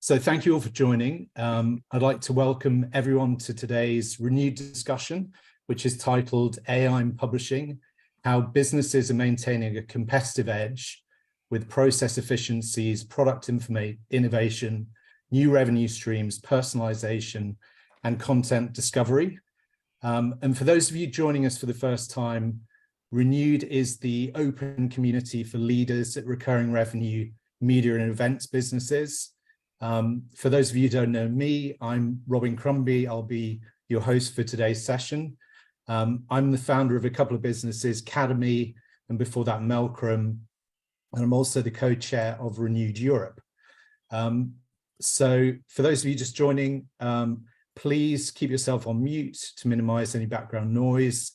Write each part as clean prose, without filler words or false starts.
So thank you all for joining. I'd like to welcome everyone to today's renewed discussion, which is titled AI in Publishing, How Businesses Are Maintaining a Competitive Edge with Process Efficiencies, Product Innovation, New Revenue Streams, Personalization, and Content Discovery. And for those of you joining us for the first time, Renewed is the open community for leaders at recurring revenue, media and events businesses. For those of you who don't know me, I'm Robin Crombie. I'll be your host for today's session. I'm the founder of a couple of businesses, Academy, and before that, Melcrum, and I'm also the co-chair of Renewed Europe. So for those of you just joining, please keep yourself on mute to minimize any background noise.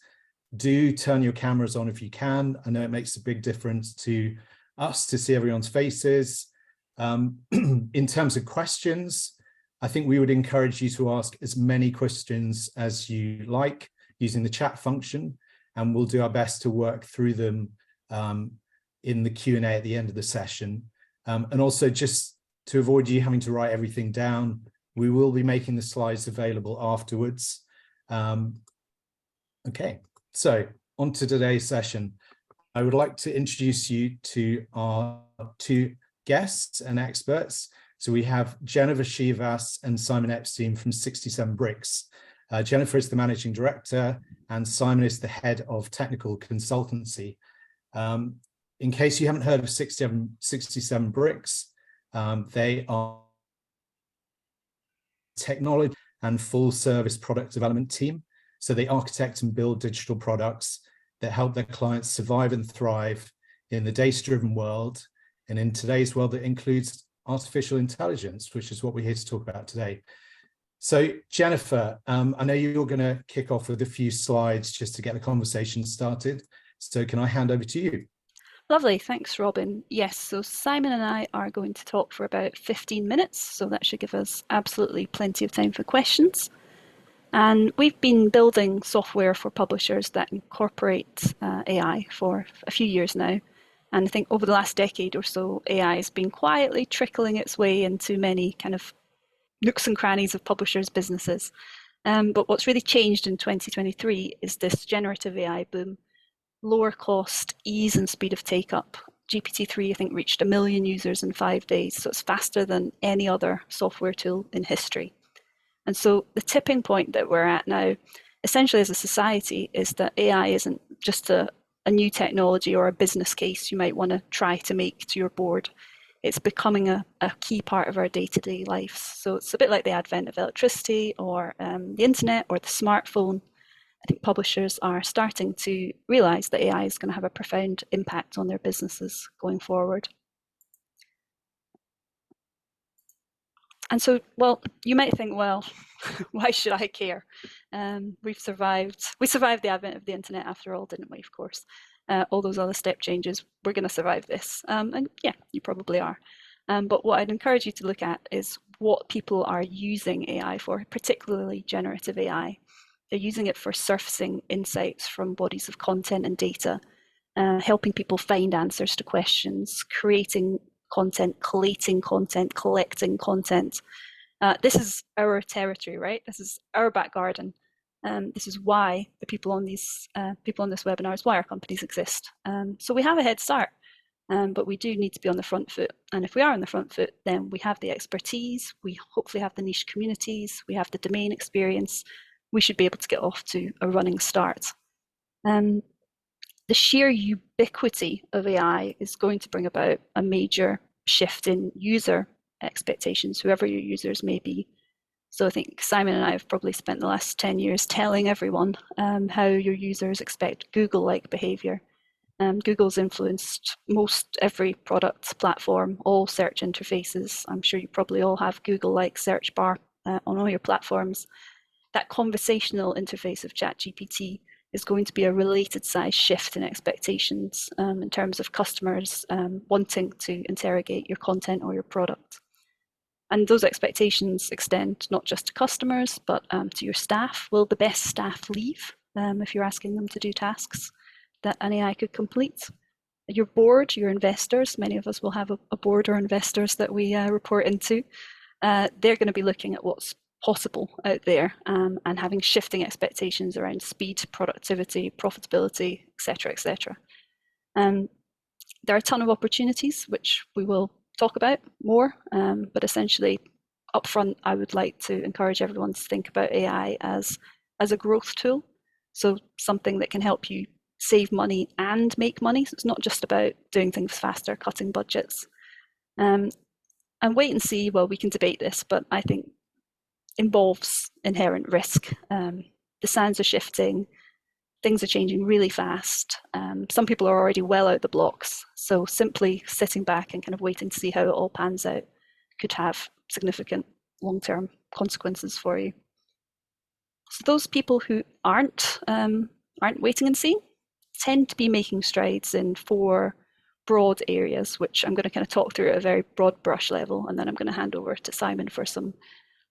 Do turn your cameras on if you can. I know it makes a big difference to us to see everyone's faces. In terms of questions, I think we would encourage you to ask as many questions as you like using the chat function, and we'll do our best to work through them in the Q&A at the end of the session. And also, just to avoid you having to write everything down, we will be making the slides available afterwards. Okay, so on to today's session. I would like to introduce you to our two guests and experts. So we have Jennifer Shivas and Simon Epstein from 67 Bricks. Jennifer is the managing director and Simon is the head of technical consultancy. In case you haven't heard of 67 Bricks, they are technology and full service product development team. So they architect and build digital products that help their clients survive and thrive in the data-driven world. And in today's world, that includes artificial intelligence, which is what we're here to talk about today. So Jennifer, I know you're going to kick off with a few slides just to get the conversation started. So can I hand over to you? Lovely, thanks Robin. Yes, so Simon and I are going to talk for about 15 minutes, so that should give us absolutely plenty of time for questions. And we've been building software for publishers that incorporate AI for a few years now. And I think over the last decade or so, AI has been quietly trickling its way into many kind of nooks and crannies of publishers' businesses. But what's really changed in 2023 is this generative AI boom. Lower cost, ease and speed of take-up. GPT-3, I think, reached 1 million users in 5 days, so it's faster than any other software tool in history. And so the tipping point that we're at now, essentially as a society, is that AI isn't just a new technology or a business case you might want to try to make to your board. It's becoming a key part of our day-to-day lives. So it's a bit like the advent of electricity or the internet or the smartphone. I think publishers are starting to realize that AI is going to have a profound impact on their businesses going forward. And so, well, you might think, well, why should I care? We survived the advent of the internet after all, didn't we, of course? All those other step changes, we're going to survive this. And yeah, you probably are. But what I'd encourage you to look at is what people are using AI for, particularly generative AI. They're using it for surfacing insights from bodies of content and data, helping people find answers to questions, creating content, collating content, collecting content. This is our territory, right? This is our back garden. This is why the people on this webinar is why our companies exist. So we have a head start, but we do need to be on the front foot. And if we are on the front foot, then we have the expertise, we hopefully have the niche communities, we have the domain experience. We should be able to get off to a running start. The sheer ubiquity of AI is going to bring about a major shift in user expectations, whoever your users may be. So I think Simon and I have probably spent the last 10 years telling everyone how your users expect Google-like behavior. Google's influenced most every product platform, all search interfaces. I'm sure you probably all have Google-like search bar on all your platforms. That conversational interface of ChatGPT is going to be a related size shift in expectations in terms of customers wanting to interrogate your content or your product. And those expectations extend not just to customers, but to your staff. Will the best staff leave if you're asking them to do tasks that an AI could complete? Your board, your investors, many of us will have a board or investors that we report into. they're going to be looking at what's possible out there and having shifting expectations around speed, productivity, profitability, etc., etc. There are a ton of opportunities, which we will talk about more, but essentially upfront, I would like to encourage everyone to think about AI as a growth tool. So something that can help you save money and make money. So it's not just about doing things faster, cutting budgets. And wait and see, well, we can debate this, but I think involves inherent risk. The sands are shifting, things are changing really fast. Some people are already well out the blocks. So simply sitting back and kind of waiting to see how it all pans out could have significant long-term consequences for you. So those people who aren't waiting and seeing tend to be making strides in 4 broad areas, which I'm going to kind of talk through at a very broad brush level, and then I'm going to hand over to Simon for some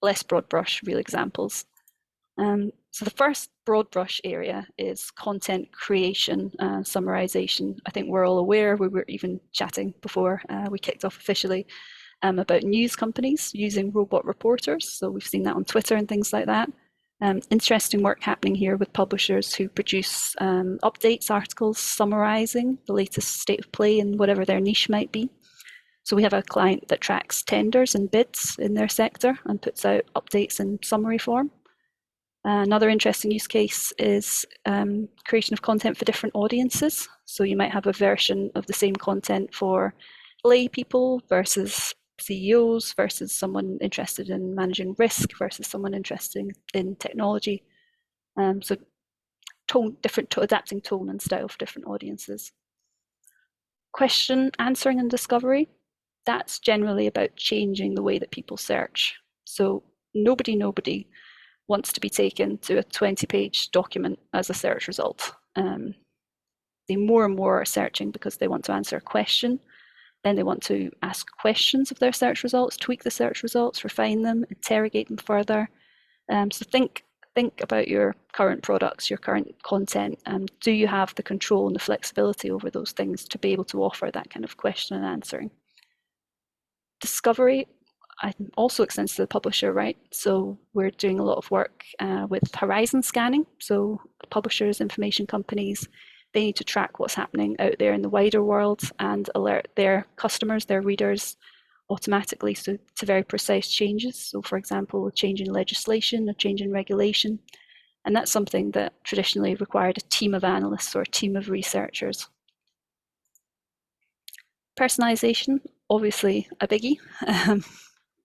less broad brush real examples. So the first broad brush area is content creation, summarization. I think we're all aware, we were even chatting before we kicked off officially, about news companies using robot reporters. So we've seen that on Twitter and things like that. Interesting work happening here with publishers who produce updates, articles, summarizing the latest state of play in whatever their niche might be. So we have a client that tracks tenders and bids in their sector and puts out updates in summary form. Another interesting use case is creation of content for different audiences. So you might have a version of the same content for lay people versus CEOs versus someone interested in managing risk versus someone interested in technology. So adapting tone and style for different audiences. Question answering and discovery, that's generally about changing the way that people search. So nobody wants to be taken to a 20-page document as a search result. They more and more are searching because they want to answer a question. Then they want to ask questions of their search results, tweak the search results, refine them, interrogate them further. So think about your current products, your current content. Do you have the control and the flexibility over those things to be able to offer that kind of question and answering? Discovery, also extends to the publisher, right? So we're doing a lot of work with horizon scanning. So publishers, information companies, they need to track what's happening out there in the wider world and alert their customers, their readers, automatically to very precise changes. So for example, a change in legislation, a change in regulation. And that's something that traditionally required a team of analysts or a team of researchers. Personalization, obviously a biggie,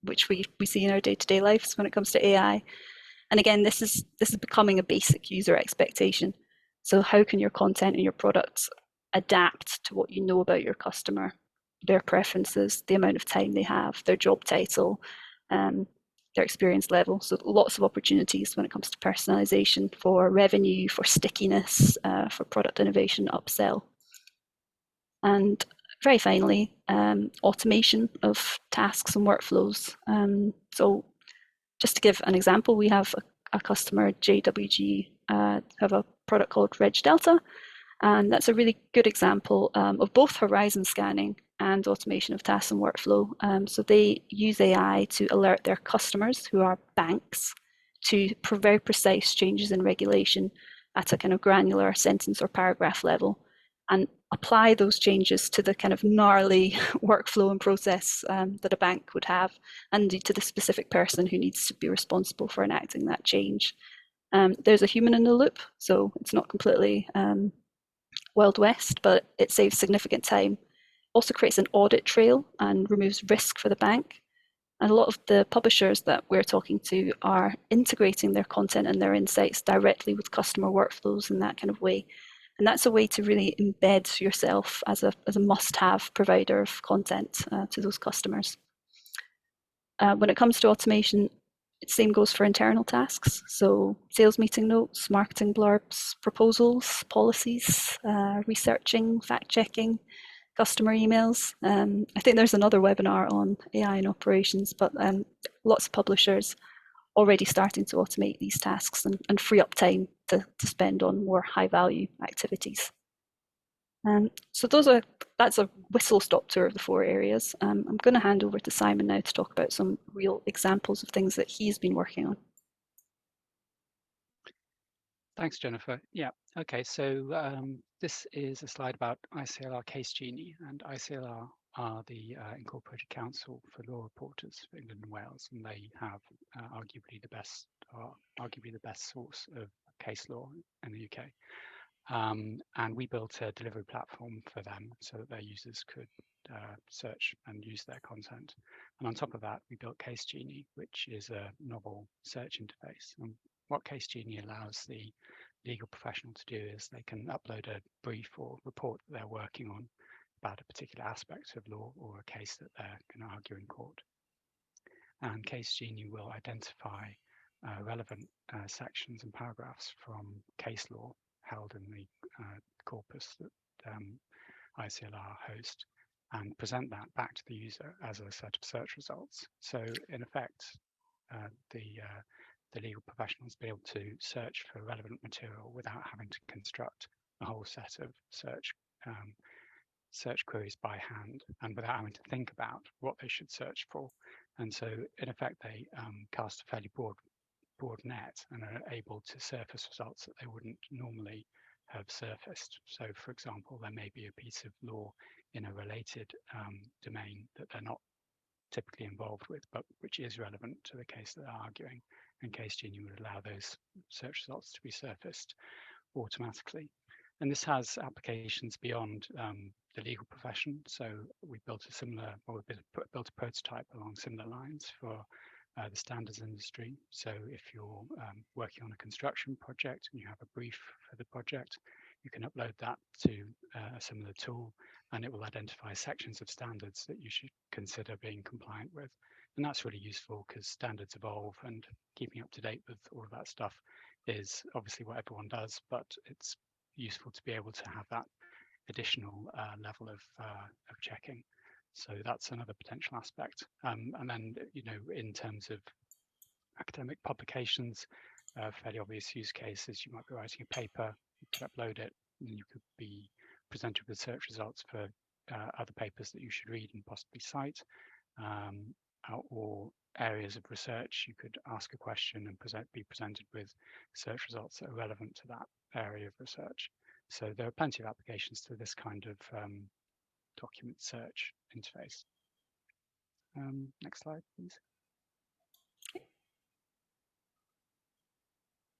which we see in our day-to-day lives when it comes to AI. And again, this is becoming a basic user expectation. So how can your content and your products adapt to what you know about your customer, their preferences, the amount of time they have, their job title, their experience level? So lots of opportunities when it comes to personalization for revenue, for stickiness, for product innovation, upsell. And very finally, automation of tasks and workflows. So just to give an example, we have a customer, JWG, have a product called Reg Delta, and that's a really good example of both horizon scanning and automation of tasks and workflow. So they use AI to alert their customers, who are banks, to very precise changes in regulation at a kind of granular sentence or paragraph level, and apply those changes to the kind of gnarly workflow and process that a bank would have, and indeed to the specific person who needs to be responsible for enacting that change. There's a human in the loop, so it's not completely Wild West, but it saves significant time. Also creates an audit trail and removes risk for the bank. And a lot of the publishers that we're talking to are integrating their content and their insights directly with customer workflows in that kind of way. And that's a way to really embed yourself as a must-have provider of content to those customers. When it comes to automation, the same goes for internal tasks. So sales meeting notes, marketing blurbs, proposals, policies, researching, fact-checking, customer emails. I think there's another webinar on AI and operations, but lots of publishers already starting to automate these tasks and free up time to spend on more high value activities. So that's a whistle-stop tour of the 4 areas. I'm going to hand over to Simon now to talk about some real examples of things that he's been working on. Thanks, Jennifer. Yeah, okay, so this is a slide about ICLR Case GENIE, and ICLR are the Incorporated Council for Law Reporters for England and Wales, and they have arguably the best source of case law in the UK. And we built a delivery platform for them so that their users could search and use their content. And on top of that, we built Case GENIE, which is a novel search interface. And what Case GENIE allows the legal professional to do is they can upload a brief or report that they're working on about a particular aspect of law or a case that they're going to argue in court. And Case GENIE will identify relevant sections and paragraphs from case law held in the corpus that ICLR host and present that back to the user as a set of search results. So in effect, the legal professionals be able to search for relevant material without having to construct a whole set of search queries by hand and without having to think about what they should search for. And so in effect, they cast a fairly broad net and are able to surface results that they wouldn't normally have surfaced. So for example, there may be a piece of law in a related domain that they're not typically involved with, but which is relevant to the case that they're arguing. And Case GENIE would allow those search results to be surfaced automatically. And this has applications beyond the legal profession. So we built built a prototype along similar lines for the standards industry. So if you're working on a construction project and you have a brief for the project, you can upload that to a similar tool and it will identify sections of standards that you should consider being compliant with. And that's really useful because standards evolve and keeping up to date with all of that stuff is obviously what everyone does, but it's useful to be able to have that additional level of checking. So that's another potential aspect. And then, in terms of academic publications, fairly obvious use cases, you might be writing a paper, you could upload it, and you could be presented with search results for other papers that you should read and possibly cite, or areas of research. You could ask a question and be presented with search results that are relevant to that area of research. So there are plenty of applications to this kind of document search interface. Next slide, please.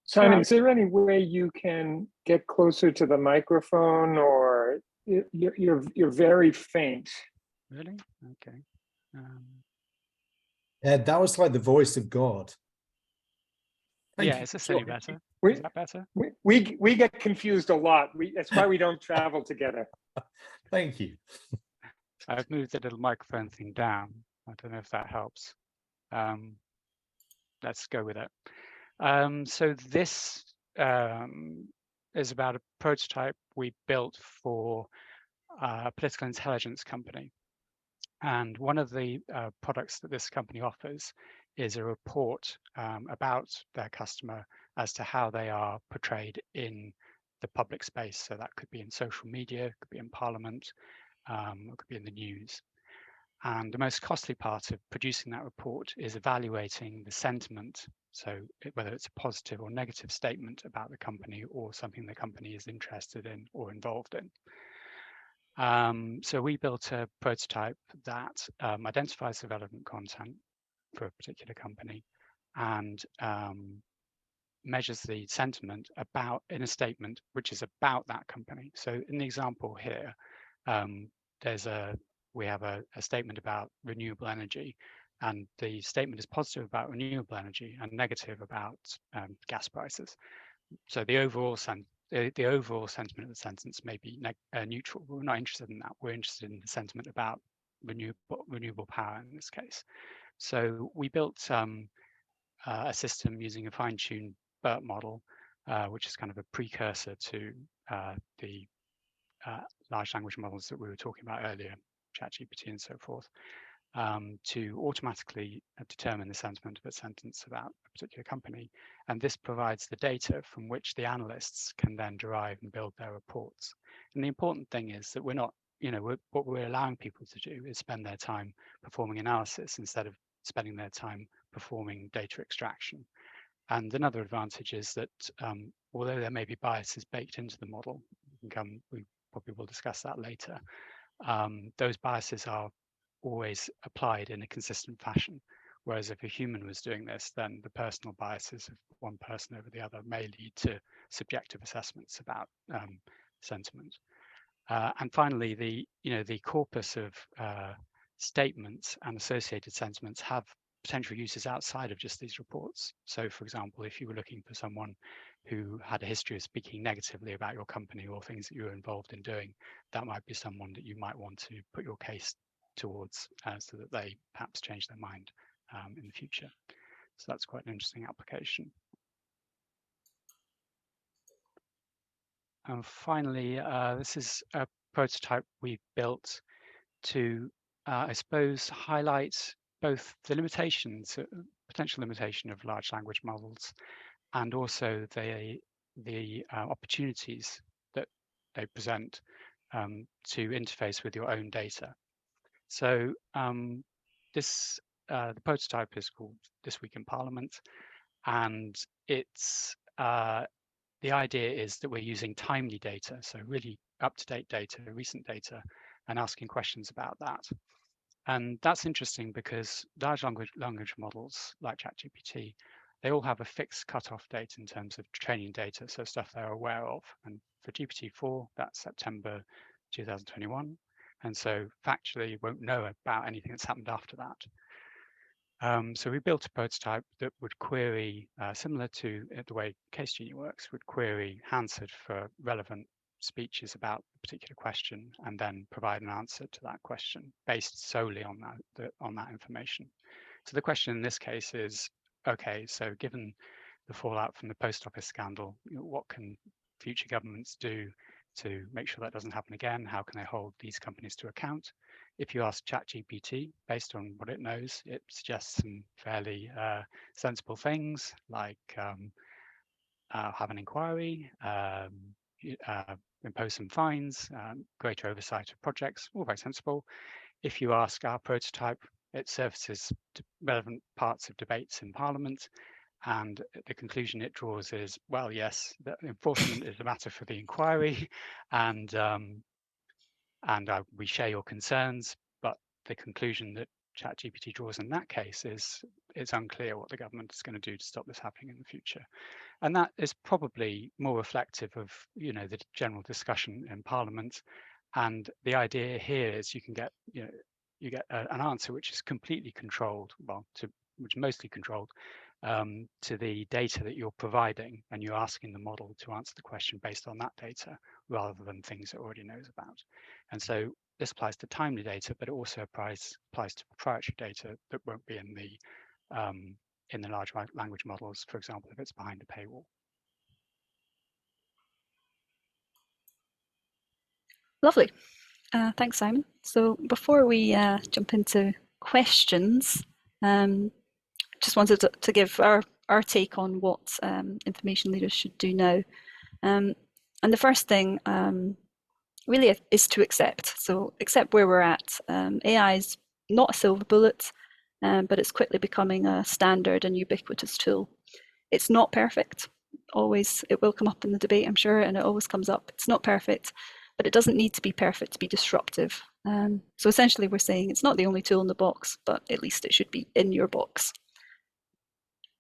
Simon, is there any way you can get closer to the microphone, or you're very faint? Really? Okay. That was like the voice of God. Yeah, is this any better? Is that better? We get confused a lot. That's why we don't travel together. Thank you. I've moved the little microphone thing down. I don't know if that helps. Let's go with it. So this is about a prototype we built for a political intelligence company. And one of the products that this company offers is a report about their customer as to how they are portrayed in the public space. So that could be in social media, it could be in Parliament, it could be in the news. And the most costly part of producing that report is evaluating the sentiment. So whether it's a positive or negative statement about the company or something the company is interested in or involved in. So we built a prototype that identifies the relevant content for a particular company and measures the sentiment in a statement which is about that company. So in the example here, we have a statement about renewable energy, and the statement is positive about renewable energy and negative about gas prices. So the overall sentiment of the sentence may be neutral. We're not interested in that. We're interested in the sentiment about renewable power in this case. So we built a system using a fine-tuned BERT model, which is kind of a precursor to the large language models that we were talking about earlier, ChatGPT and so forth. to automatically determine the sentiment of a sentence about a particular company. And this provides the data from which the analysts can then derive and build their reports. And the important thing is that we're not, what we're allowing people to do is spend their time performing analysis instead of spending their time performing data extraction. And another advantage is that although there may be biases baked into the model, we probably will discuss that later, those biases are always applied in a consistent fashion. Whereas if a human was doing this, then the personal biases of one person over the other may lead to subjective assessments about sentiment. And finally, the corpus of statements and associated sentiments have potential uses outside of just these reports. So, for example, if you were looking for someone who had a history of speaking negatively about your company or things that you were involved in doing, that might be someone that you might want to put your case towards so that they perhaps change their mind in the future. So that's quite an interesting application. And finally, this is a prototype we built to, I suppose, highlight both the limitations, potential limitation of large language models, and also the opportunities that they present to interface with your own data. So the prototype is called This Week in Parliament, and it's the idea is that we're using timely data, so really up-to-date data, recent data, and asking questions about that. And that's interesting because large language models like ChatGPT, they all have a fixed cutoff date in terms of training data, so stuff they're aware of. And for GPT-4, that's September 2021. And so factually, you won't know about anything that's happened after that. So we built a prototype that would query, similar to the way Case GENIE works, would query Hansard for relevant speeches about a particular question and then provide an answer to that question based solely on that information. So the question in this case is, okay, so given the fallout from the post office scandal, what can future governments do to make sure that doesn't happen again? How can they hold these companies to account? If you ask ChatGPT, based on what it knows, it suggests some fairly sensible things like have an inquiry, impose some fines, greater oversight of projects, all very sensible. If you ask our prototype, it surfaces relevant parts of debates in Parliament, and the conclusion it draws is, well, yes, the enforcement is a matter for the inquiry, and we share your concerns, but the conclusion that ChatGPT draws in that case is it's unclear what the government is going to do to stop this happening in the future. And that is probably more reflective of, the general discussion in Parliament. And the idea here is you can get, you get an answer which is completely controlled, which mostly controlled to the data that you're providing, and you're asking the model to answer the question based on that data rather than things it already knows about. And so this applies to timely data, but it also applies to proprietary data that won't be in the large language models, for example, if it's behind a paywall. Lovely. Thanks, Simon. So before we jump into questions, just wanted to give our take on what information leaders should do now. And the first thing really is to accept. So accept where we're at. AI is not a silver bullet, but it's quickly becoming a standard and ubiquitous tool. It's not perfect. Always, it will come up in the debate, I'm sure, and it always comes up. It's not perfect, but it doesn't need to be perfect to be disruptive. So essentially we're saying it's not the only tool in the box, but at least it should be in your box.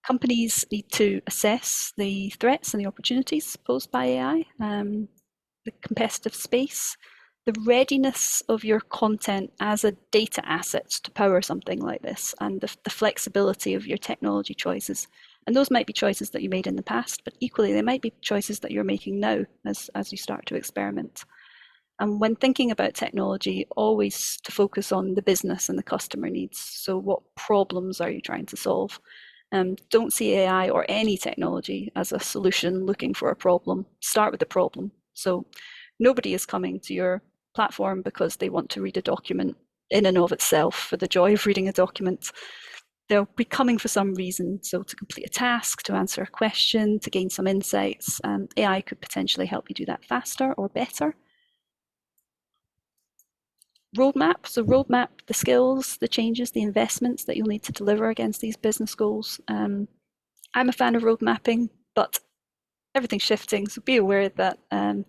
Companies need to assess the threats and the opportunities posed by AI, the competitive space, the readiness of your content as a data asset to power something like this, and the flexibility of your technology choices. And those might be choices that you made in the past, but equally they might be choices that you're making now as you start to experiment. And when thinking about technology, always to focus on the business and the customer needs. So what problems are you trying to solve? Don't see AI or any technology as a solution looking for a problem. Start with the problem. So nobody is coming to your platform because they want to read a document in and of itself for the joy of reading a document. They'll be coming for some reason, so to complete a task, to answer a question, to gain some insights. AI could potentially help you do that faster or better. Roadmap, so roadmap the skills, the changes, the investments that you'll need to deliver against these business goals. I'm a fan of road mapping, but everything's shifting, so be aware that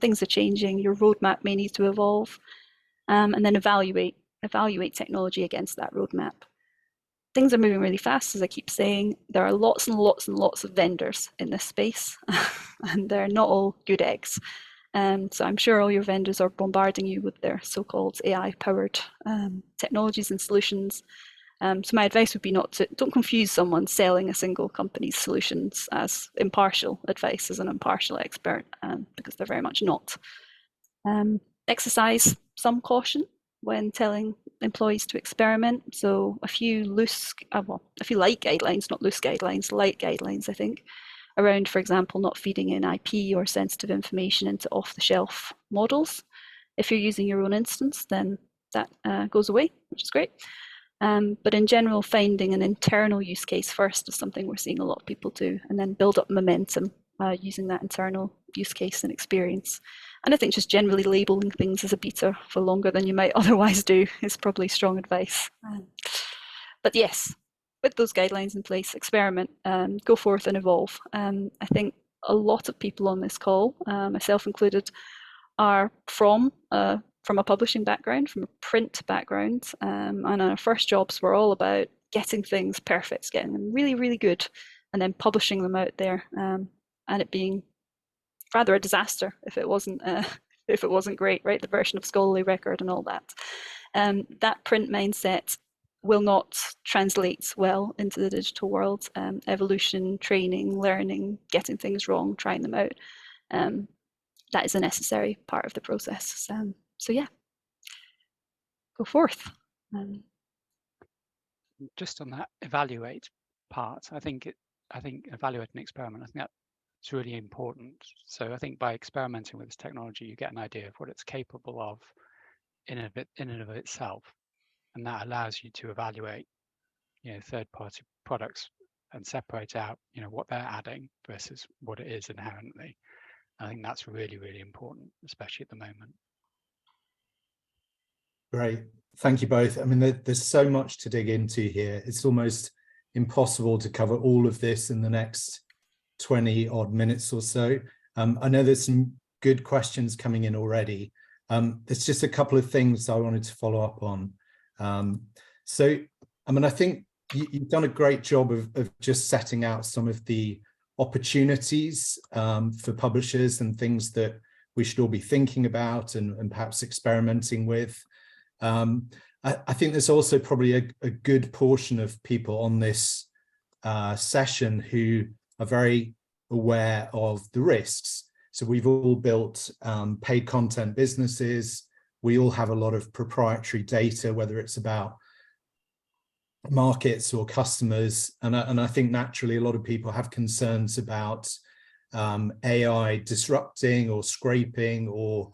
things are changing. Your roadmap may need to evolve, and then evaluate technology against that roadmap. Things are moving really fast, as I keep saying. There are lots and lots and lots of vendors in this space, and they're not all good eggs. So I'm sure all your vendors are bombarding you with their so-called AI-powered technologies and solutions. So my advice would be don't confuse someone selling a single company's solutions as impartial advice, as an impartial expert, because they're very much not. Exercise some caution when telling employees to experiment. So a few light guidelines, not loose guidelines, light guidelines, I think, around, for example, not feeding in IP or sensitive information into off-the-shelf models. If you're using your own instance, then that goes away, which is great. But in general, finding an internal use case first is something we're seeing a lot of people do, and then build up momentum using that internal use case and experience. And I think just generally labeling things as a beta for longer than you might otherwise do is probably strong advice. But yes, with those guidelines in place, experiment, go forth and evolve. I think a lot of people on this call, myself included, are from a publishing background, from a print background, and our first jobs were all about getting things perfect, getting them really, really good, and then publishing them out there, and it being rather a disaster if it wasn't great, right? The version of scholarly record and all that. That print mindset will not translate well into the digital world. Evolution, training, learning, getting things wrong, trying them out. That is a necessary part of the process. So yeah, go forth. Just on that evaluate part, I think evaluate and experiment, I think that's really important. So I think by experimenting with this technology, you get an idea of what it's capable of in and of itself, and that allows you to evaluate, third-party products and separate out, what they're adding versus what it is inherently. I think that's really, really important, especially at the moment. Great. Thank you both. I mean, there's so much to dig into here. It's almost impossible to cover all of this in the next 20 odd minutes or so. I know there's some good questions coming in already. There's just a couple of things I wanted to follow up on. So, I mean, I think you've done a great job of just setting out some of the opportunities for publishers and things that we should all be thinking about and perhaps experimenting with. I think there's also probably a good portion of people on this session who are very aware of the risks. So we've all built paid content businesses. We all have a lot of proprietary data, whether it's about markets or customers. And I think naturally a lot of people have concerns about AI disrupting or scraping or,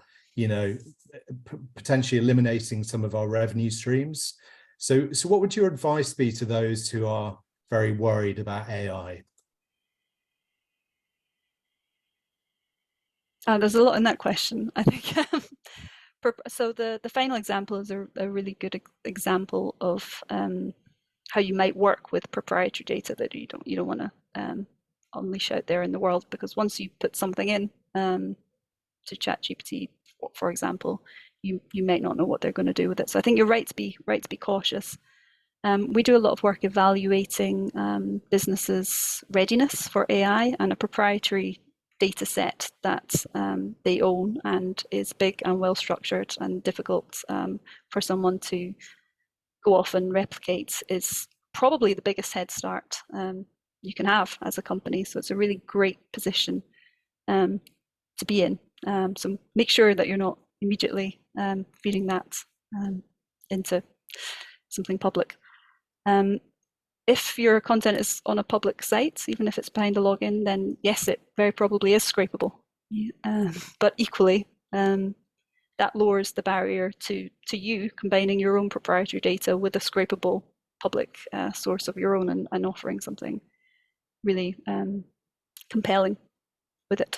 potentially eliminating some of our revenue streams. So what would your advice be to those who are very worried about AI? There's a lot in that question, I think. So the final example is a really good example of how you might work with proprietary data that you don't want to unleash out there in the world, because once you put something in to ChatGPT, for example, you might not know what they're going to do with it. So I think you're right to be cautious. We do a lot of work evaluating businesses' readiness for AI, and a proprietary data set that they own and is big and well structured and difficult for someone to go off and replicate is probably the biggest head start you can have as a company. So it's a really great position to be in. So make sure that you're not immediately feeding that into something public. If your content is on a public site, even if it's behind a login, then yes, it very probably is scrapable. But equally, that lowers the barrier to you combining your own proprietary data with a scrapable public source of your own and offering something really compelling with it.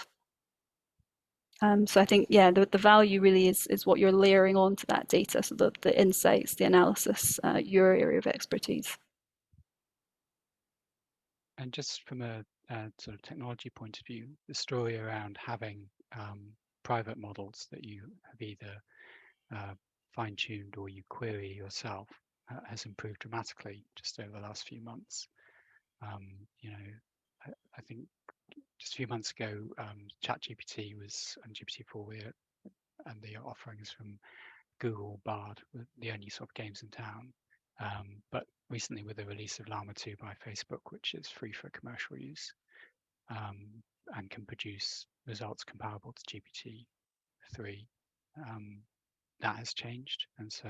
So I think, yeah, the value really is what you're layering onto that data, so the insights, the analysis, your area of expertise. And just from a sort of technology point of view, the story around having private models that you have either fine-tuned or you query yourself has improved dramatically just over the last few months. You know, I think just a few months ago, ChatGPT was, and GPT-4, and the offerings from Google, Bard, were the only sort of games in town. But recently, with the release of Llama 2 by Facebook, which is free for commercial use and can produce results comparable to GPT-3, that has changed. And so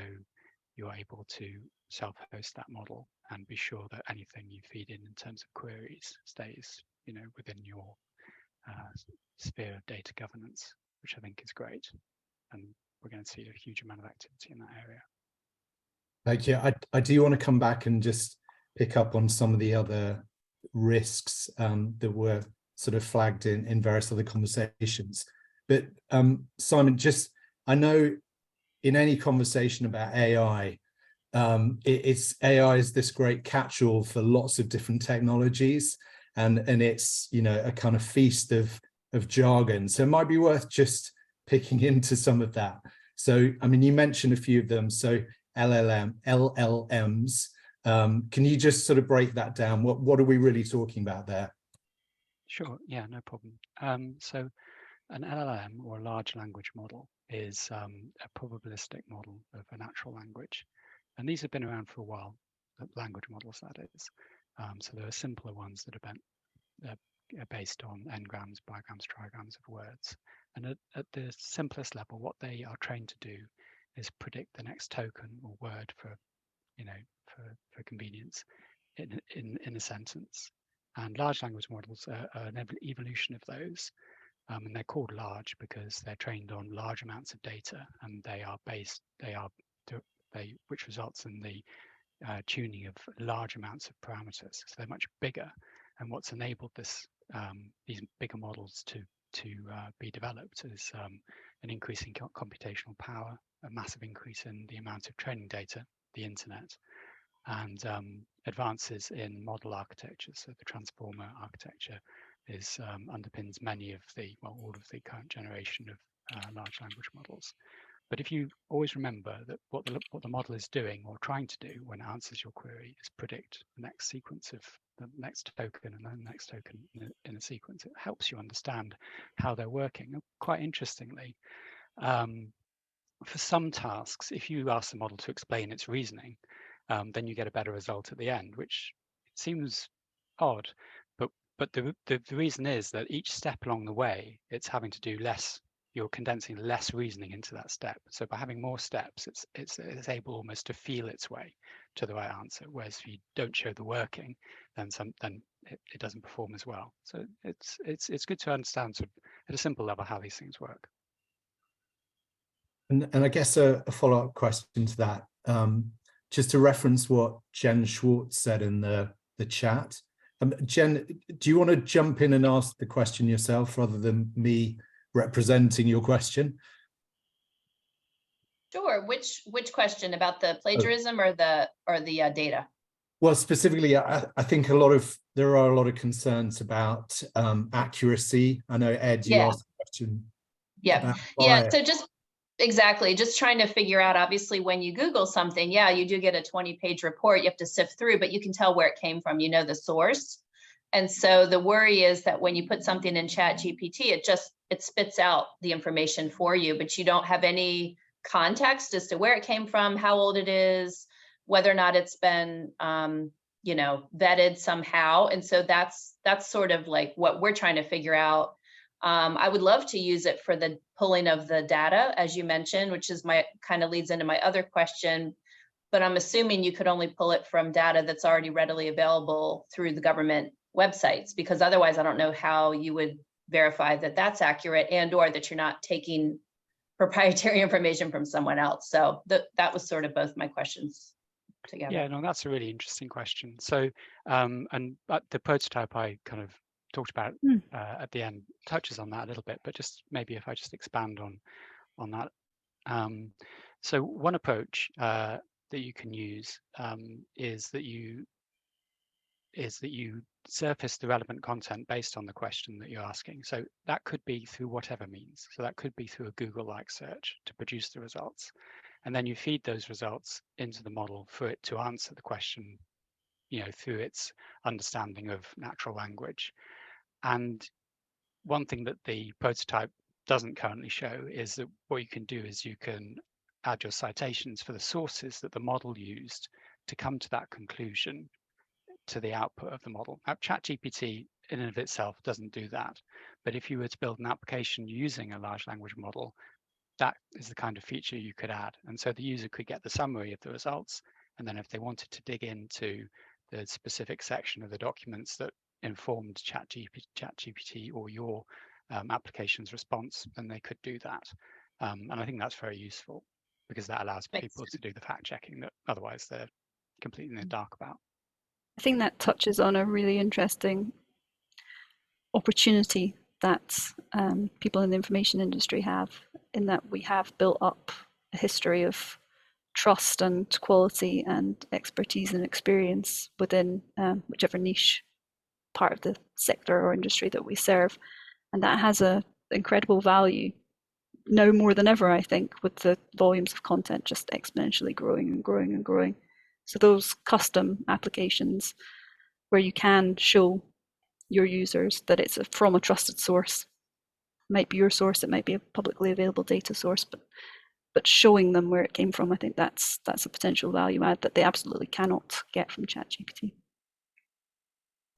you're able to self-host that model and be sure that anything you feed in terms of queries stays, you know, within your sphere of data governance, which I think is great. And we're going to see a huge amount of activity in that area. Thank you. I do want to come back and just pick up on some of the other risks that were sort of flagged in various other conversations. But Simon, just, I know in any conversation about AI, AI is this great catch-all for lots of different technologies, and it's, you know, a kind of feast of jargon. So it might be worth just picking into some of that. So, I mean, you mentioned a few of them. So LLMs. Can you just sort of break that down? What are we really talking about there? Sure, yeah, no problem. So an LLM, or a large language model, is a probabilistic model of a natural language. And these have been around for a while, language models, that is. So there are simpler ones that are based on n-grams, bigrams, trigrams of words. And at the simplest level, what they are trained to do is predict the next token or word for, you know, for convenience in a sentence. And large language models are an evolution of those. And they're called large because they're trained on large amounts of data, and which results in the tuning of large amounts of parameters. So they're much bigger. And what's enabled these bigger models to be developed is an increase in computational power, a massive increase in the amount of training data, the internet, and advances in model architecture. So the transformer architecture underpins many of all of the current generation of large language models. But if you always remember that what the model is doing or trying to do when it answers your query is predict the next sequence of the next token and then the next token in a sequence, it helps you understand how they're working. And quite interestingly, for some tasks, if you ask the model to explain its reasoning, then you get a better result at the end, which seems odd. But the reason is that each step along the way, it's having to do less. You're condensing less reasoning into that step. So by having more steps, it's able almost to feel its way to the right answer. Whereas if you don't show the working, then it doesn't perform as well. So it's good to understand sort of at a simple level how these things work. And I guess a follow-up question to that, just to reference what Jen Schwartz said in the chat. Jen, do you want to jump in and ask the question yourself rather than me representing your question? Sure. Which question, about the plagiarism or the data? Well, specifically, I think there are a lot of concerns about accuracy. I know, Ed, you asked a question. Yeah. So just trying to figure out, obviously, when you Google something, yeah, you do get a 20-page report you have to sift through, but you can tell where it came from, you know, the source. And so the worry is that when you put something in ChatGPT, it spits out the information for you, but you don't have any context as to where it came from, how old it is, whether or not it's been, you know, vetted somehow. And so that's sort of like what we're trying to figure out. I would love to use it for the pulling of the data, as you mentioned, which is kind of leads into my other question, but I'm assuming you could only pull it from data that's already readily available through the government websites, because otherwise I don't know how you would verify that that's accurate and or that you're not taking proprietary information from someone else. So that was sort of both my questions together. Yeah, no, that's a really interesting question. So, and the prototype I kind of talked about at the end touches on that a little bit, but just maybe if I just expand on that. So one approach that you can use is that you surface the relevant content based on the question that you're asking. So that could be through whatever means. So that could be through a Google-like search to produce the results. And then you feed those results into the model for it to answer the question, through its understanding of natural language. And one thing that the prototype doesn't currently show is that what you can do is you can add your citations for the sources that the model used to come to that conclusion to the output of the model. Now, ChatGPT in and of itself doesn't do that. But if you were to build an application using a large language model, that is the kind of feature you could add. And so the user could get the summary of the results. And then if they wanted to dig into the specific section of the documents that informed ChatGPT or your application's response, then they could do that. And I think that's very useful because that allows people to do the fact checking that otherwise they're completely in the dark about. I think that touches on a really interesting opportunity that people in the information industry have, in that we have built up a history of trust and quality and expertise and experience within whichever niche part of the sector or industry that we serve. And that has an incredible value now more than ever, I think, with the volumes of content just exponentially growing and growing and growing. So those custom applications where you can show your users that it's from a trusted source, it might be your source, it might be a publicly available data source, but showing them where it came from, I think that's a potential value add that they absolutely cannot get from ChatGPT.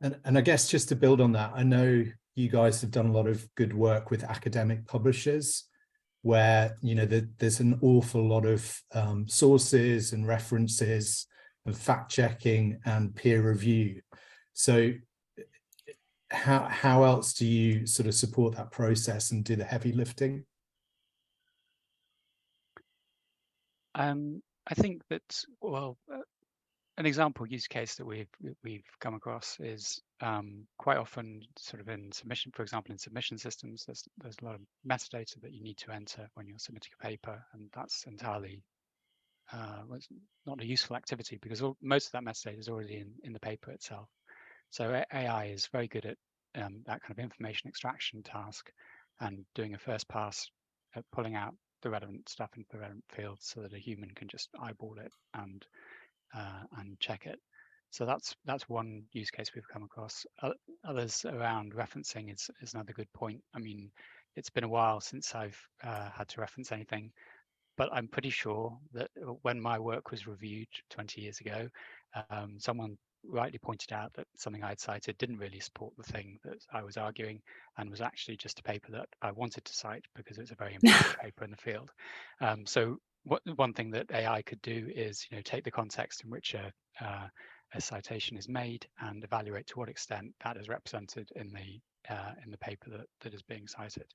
And I guess just to build on that, I know you guys have done a lot of good work with academic publishers where, there's an awful lot of sources and references and fact checking and peer review. So how else do you sort of support that process and do the heavy lifting? I think that, an example use case that we've come across is quite often sort of in submission, for example, in submission systems, there's a lot of metadata that you need to enter when you're submitting a paper, and that's entirely not a useful activity because most of that metadata is already in the paper itself. So AI is very good at that kind of information extraction task and doing a first pass at pulling out the relevant stuff in the relevant fields so that a human can just eyeball it and check it. So that's one use case we've come across. Others around referencing is another good point. I mean, it's been a while since I've had to reference anything, but I'm pretty sure that when my work was reviewed 20 years ago, someone rightly pointed out that something I'd cited didn't really support the thing that I was arguing and was actually just a paper that I wanted to cite because it's a very important paper in the field. So one thing that AI could do is, take the context in which a citation is made and evaluate to what extent that is represented in the paper that is being cited.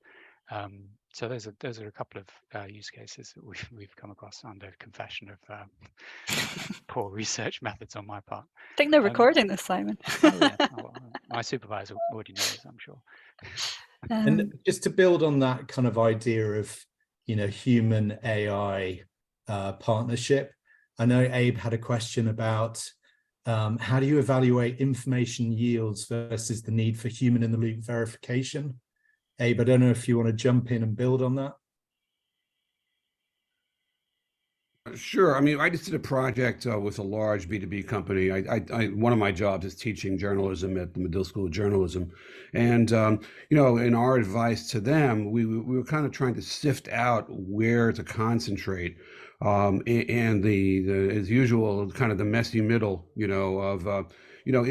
So those are a couple of use cases that we've come across under confession of poor research methods on my part. I think they're recording this, Simon. My supervisor already knows, I'm sure. And just to build on that kind of idea of, human AI partnership, I know Abe had a question about how do you evaluate information yields versus the need for human in the loop verification? Abe, I don't know if you want to jump in and build on that. Sure. I mean, I just did a project with a large B2B company. One of my jobs is teaching journalism at the Medill School of Journalism. And, in our advice to them, we were kind of trying to sift out where to concentrate. And as usual, kind of the messy middle, is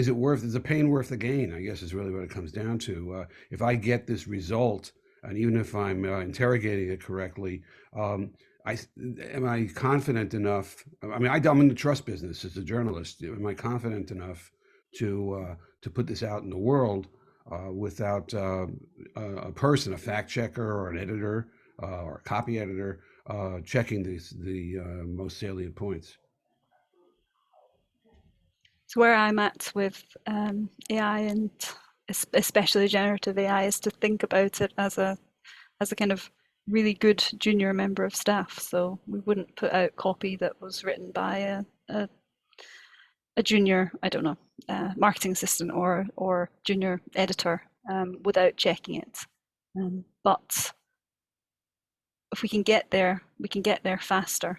the pain worth the gain, I guess is really what it comes down to. If I get this result, and even if I'm interrogating it correctly, am I confident enough? I mean, I'm in the trust business as a journalist. Am I confident enough to put this out in the world without a person, a fact checker or an editor, or a copy editor checking the most salient points. So where I'm at with AI, and especially generative AI, is to think about it as a kind of really good junior member of staff. So we wouldn't put out copy that was written by a junior, I don't know, marketing assistant or junior editor without checking it. But if we can get there, faster.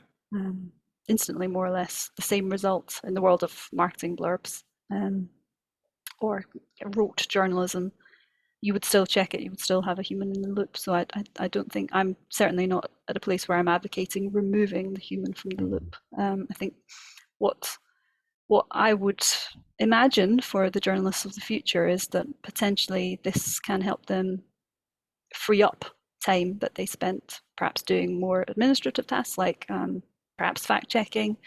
Instantly, more or less, the same result in the world of marketing blurbs or rote journalism. You would still check it. You would still have a human in the loop. So I don't think, I'm certainly not at a place where I'm advocating removing the human from the loop. I think what I would imagine for the journalists of the future is that potentially this can help them free up time that they spent perhaps doing more administrative tasks, like perhaps fact checking,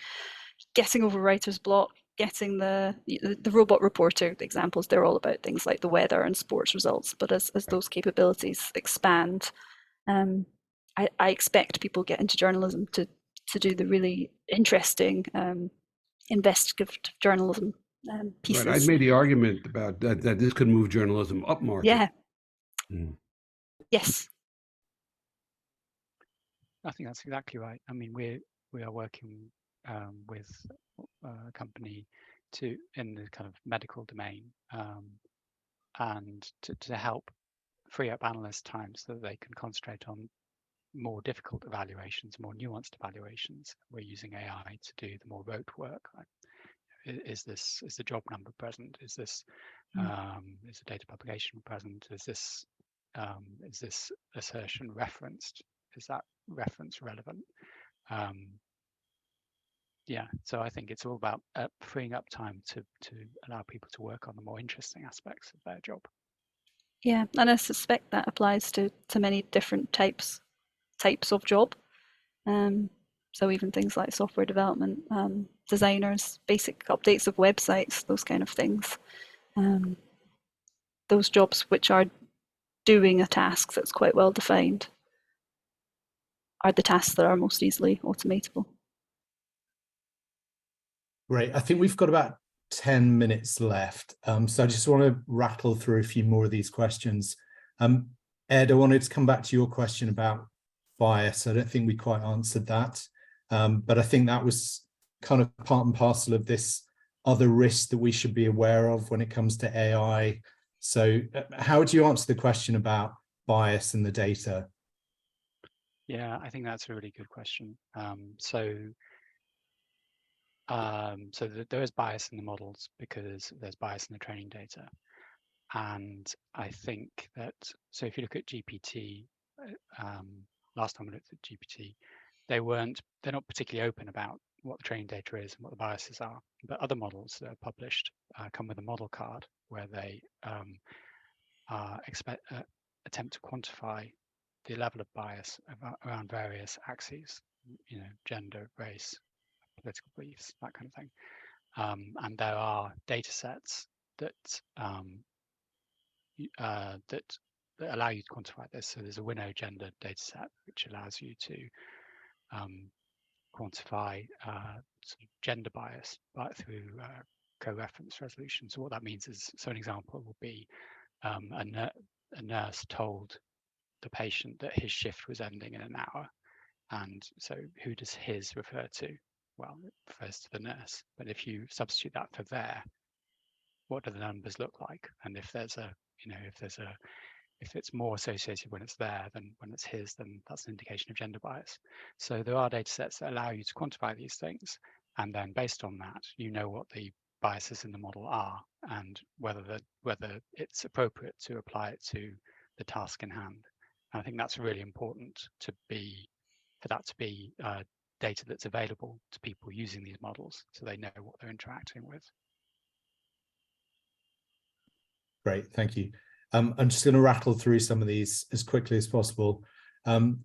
getting over writer's block, getting the robot reporter examples. They're all about things like the weather and sports results. But as those capabilities expand, I expect people get into journalism to do the really interesting investigative journalism pieces. Right. I made the argument about that this could move journalism up market. Yeah. Mm. Yes. I think that's exactly right. I mean, we are working with a company in the kind of medical domain, and to help free up analysts' time so that they can concentrate on more difficult evaluations, more nuanced evaluations. We're using AI to do the more rote work. Like, is the job number present? Is this is the data publication present? Is this assertion referenced? Is that reference relevant? Yeah, so I think it's all about freeing up time to allow people to work on the more interesting aspects of their job. Yeah, and I suspect that applies to many different types of job. So even things like software development, designers, basic updates of websites, those kind of things. Those jobs which are doing a task that's quite well defined are the tasks that are most easily automatable. Great. I think we've got about 10 minutes left. So I just want to rattle through a few more of these questions. Ed, I wanted to come back to your question about bias. I don't think we quite answered that, but I think that was kind of part and parcel of this other risk that we should be aware of when it comes to AI. So how would you answer the question about bias in the data? Yeah, I think that's a really good question. So there is bias in the models because there's bias in the training data. And I think that, so if you look at GPT, last time we looked at GPT, they're not particularly open about what the training data is and what the biases are. But other models that are published come with a model card where they attempt to quantify the level of bias around various axes, gender, race, political beliefs, that kind of thing. And there are data sets that allow you to quantify this. So there's a Winnow gender data set, which allows you to quantify sort of gender bias through co-reference resolution. So what that means is, so an example will be a nurse told the patient that his shift was ending in an hour. And so who does his refer to? Well, it refers to the nurse. But if you substitute that for their, what do the numbers look like? And if there's if it's more associated when it's there than when it's his, then that's an indication of gender bias. So there are data sets that allow you to quantify these things. And then based on that, you know what the biases in the model are and whether it's appropriate to apply it to the task in hand. And I think that's really important for that to be data that's available to people using these models so they know what they're interacting with. Great, thank you. I'm just going to rattle through some of these as quickly as possible.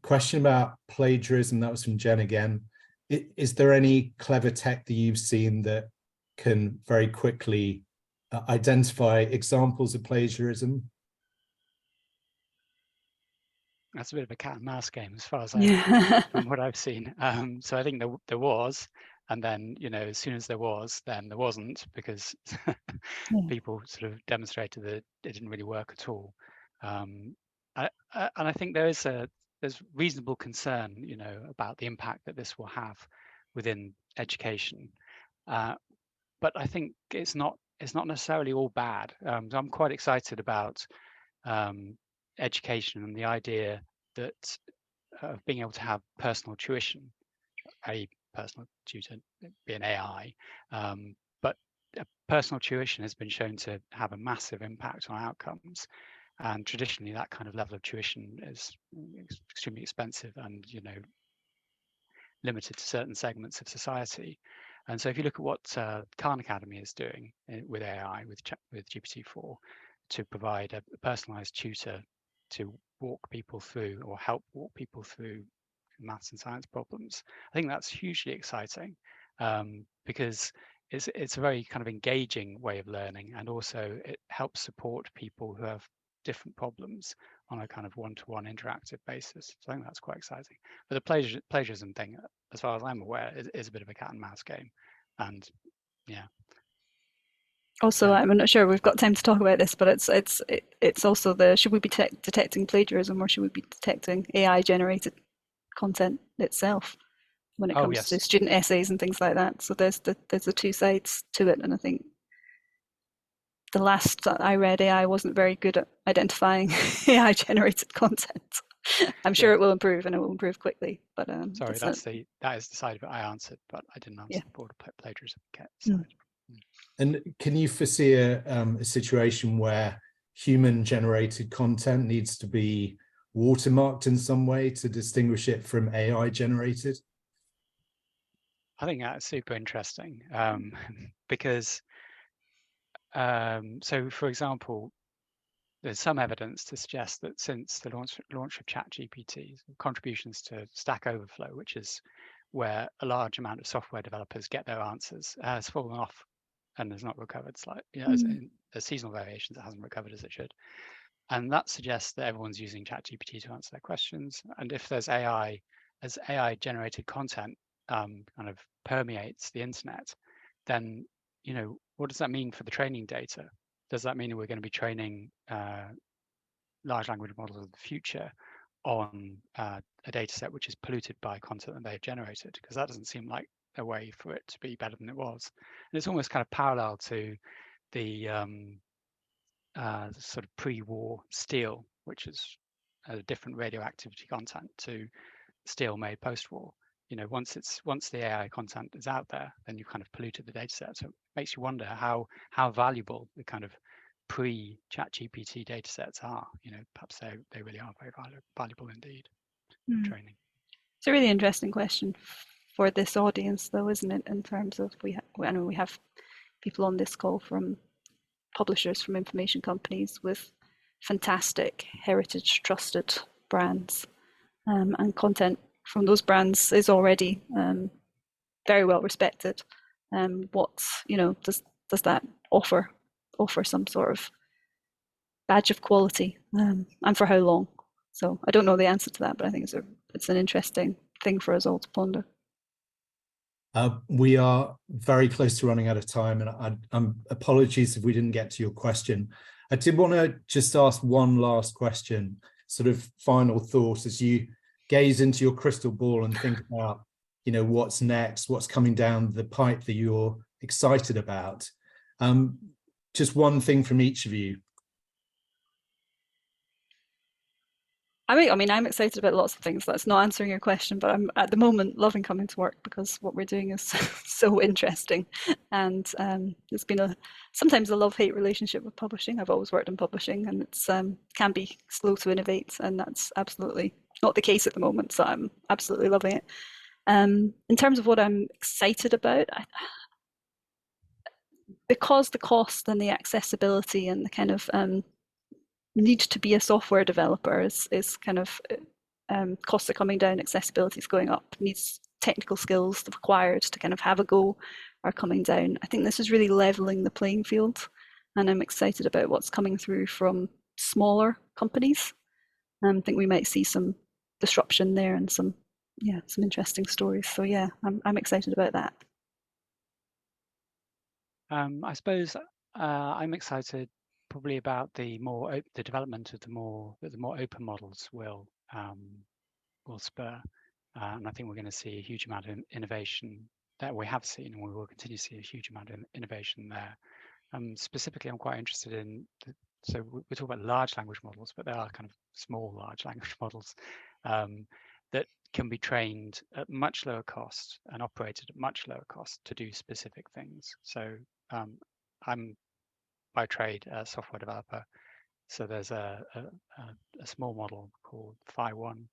Question about plagiarism, that was from Jen again. Is there any clever tech that you've seen that can very quickly identify examples of plagiarism? That's a bit of a cat and mouse game as far as from what I've seen. So I think there was, and then, you know, as soon as there was, then there wasn't, because people sort of demonstrated that it didn't really work at all. And I think there's reasonable concern, you know, about the impact that this will have within education. But I think it's not necessarily all bad. So I'm quite excited about education and the idea that of being able to have personal tuition, a personal tutor, be an AI, but personal tuition has been shown to have a massive impact on outcomes. And traditionally, that kind of level of tuition is extremely expensive and, you know, limited to certain segments of society. And so if you look at what Khan Academy is doing with AI, with GPT-4, to provide a personalized tutor to walk people through or help walk people through maths and science problems, I think that's hugely exciting, because it's a very kind of engaging way of learning, and also it helps support people who have different problems on a kind of one-to-one interactive basis. So I think that's quite exciting. But the plagiarism thing, as far as I'm aware, is a bit of a cat and mouse game. And yeah. Also, I'm not sure we've got time to talk about this, but it's also the, should we be detecting plagiarism, or should we be detecting AI generated content itself when it comes to student essays and things like that? So there's the two sides to it, and I think the last that I read, AI wasn't very good at identifying AI generated content. I'm sure it will improve, and it will improve quickly. But sorry, that is the side of it I answered, but I didn't answer the broader plagiarism side. And can you foresee a situation where human generated content needs to be watermarked in some way to distinguish it from AI generated? I think that's super interesting, because so, for example, there's some evidence to suggest that since the launch of ChatGPT, contributions to Stack Overflow, which is where a large amount of software developers get their answers, has fallen off and has not recovered slightly. You know, there's seasonal variations, it hasn't recovered as it should. And that suggests that everyone's using ChatGPT to answer their questions. And if there's AI, as AI generated content kind of permeates the internet, then, you know, what does that mean for the training data? Does that mean we're going to be training large language models of the future on a data set which is polluted by content that they've generated? Because that doesn't seem like a way for it to be better than it was. And it's almost kind of parallel to the sort of pre-war steel, which is a different radioactivity content to steel made post-war. You know, once the AI content is out there, then you've kind of polluted the data set. So it makes you wonder how valuable the kind of pre-ChatGPT data sets are. You know, perhaps they really are very valuable indeed for training. It's a really interesting question for this audience, though, isn't it? In terms of I know we have people on this call from publishers, from information companies with fantastic heritage trusted brands, and content from those brands is already very well respected. What's, you know, does that offer some sort of badge of quality, and for how long? So I don't know the answer to that, but I think it's an interesting thing for us all to ponder. We are very close to running out of time, and apologies if we didn't get to your question. I did want to just ask one last question, sort of final thoughts as you gaze into your crystal ball and think about, you know, what's next, what's coming down the pipe that you're excited about. Just one thing from each of you. I mean, I'm excited about lots of things. That's not answering your question, but I'm at the moment loving coming to work because what we're doing is so interesting. And it's been sometimes a love-hate relationship with publishing. I've always worked in publishing, and it's can be slow to innovate, and that's absolutely not the case at the moment. So I'm absolutely loving it. In terms of what I'm excited about, because the cost and the accessibility and the kind of need to be a software developer is kind of costs are coming down, accessibility is going up, needs technical skills required to kind of have a go are coming down. I think this is really leveling the playing field, and I'm excited about what's coming through from smaller companies I think we might see some disruption there and some interesting stories. So yeah, I'm excited about that. I suppose I'm excited probably about the development of the more open models will spur, and I think we're going to see a huge amount of innovation that we have seen, and we will continue to see a huge amount of innovation there. Specifically, I'm quite interested in so we talk about large language models, but there are kind of small large language models that can be trained at much lower cost and operated at much lower cost to do specific things. So I'm by trade a software developer. So there's a small model called Phi1,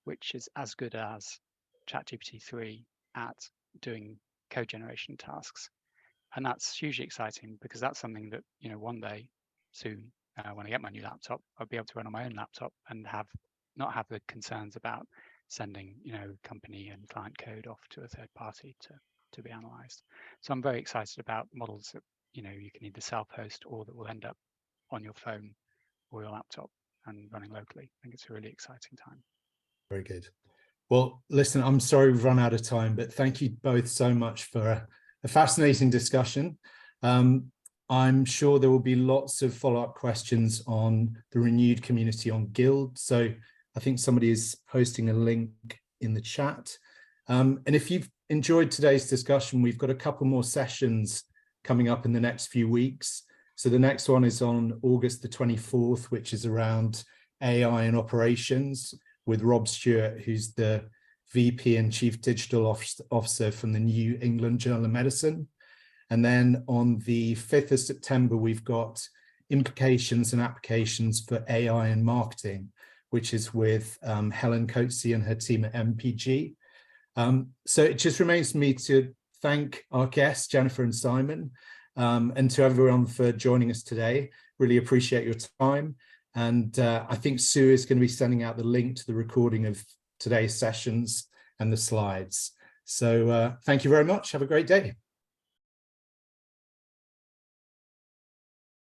which is as good as ChatGPT 3 at doing code generation tasks. And that's hugely exciting because that's something that, one day soon, when I get my new laptop, I'll be able to run on my own laptop and not have the concerns about sending, company and client code off to a third party to be analyzed. So I'm very excited about models that, you can either self-host or that will end up on your phone or your laptop and running locally. I think it's a really exciting time. Very good. Well, listen, I'm sorry we've run out of time, but thank you both so much for a fascinating discussion. I'm sure there will be lots of follow-up questions on the renewed community on Guild. So I think somebody is posting a link in the chat. And if you've enjoyed today's discussion, we've got a couple more sessions coming up in the next few weeks. So the next one is on August the 24th, which is around AI and operations with Rob Stewart, who's the VP and Chief Digital Officer from the New England Journal of Medicine. And then on the 5th of September, we've got implications and applications for AI and marketing, which is with Helen Coetzee and her team at MPG. So it just remains for me to thank our guests, Jennifer and Simon, and to everyone for joining us today. Really appreciate your time. And I think Sue is going to be sending out the link to the recording of today's sessions and the slides. So thank you very much. Have a great day.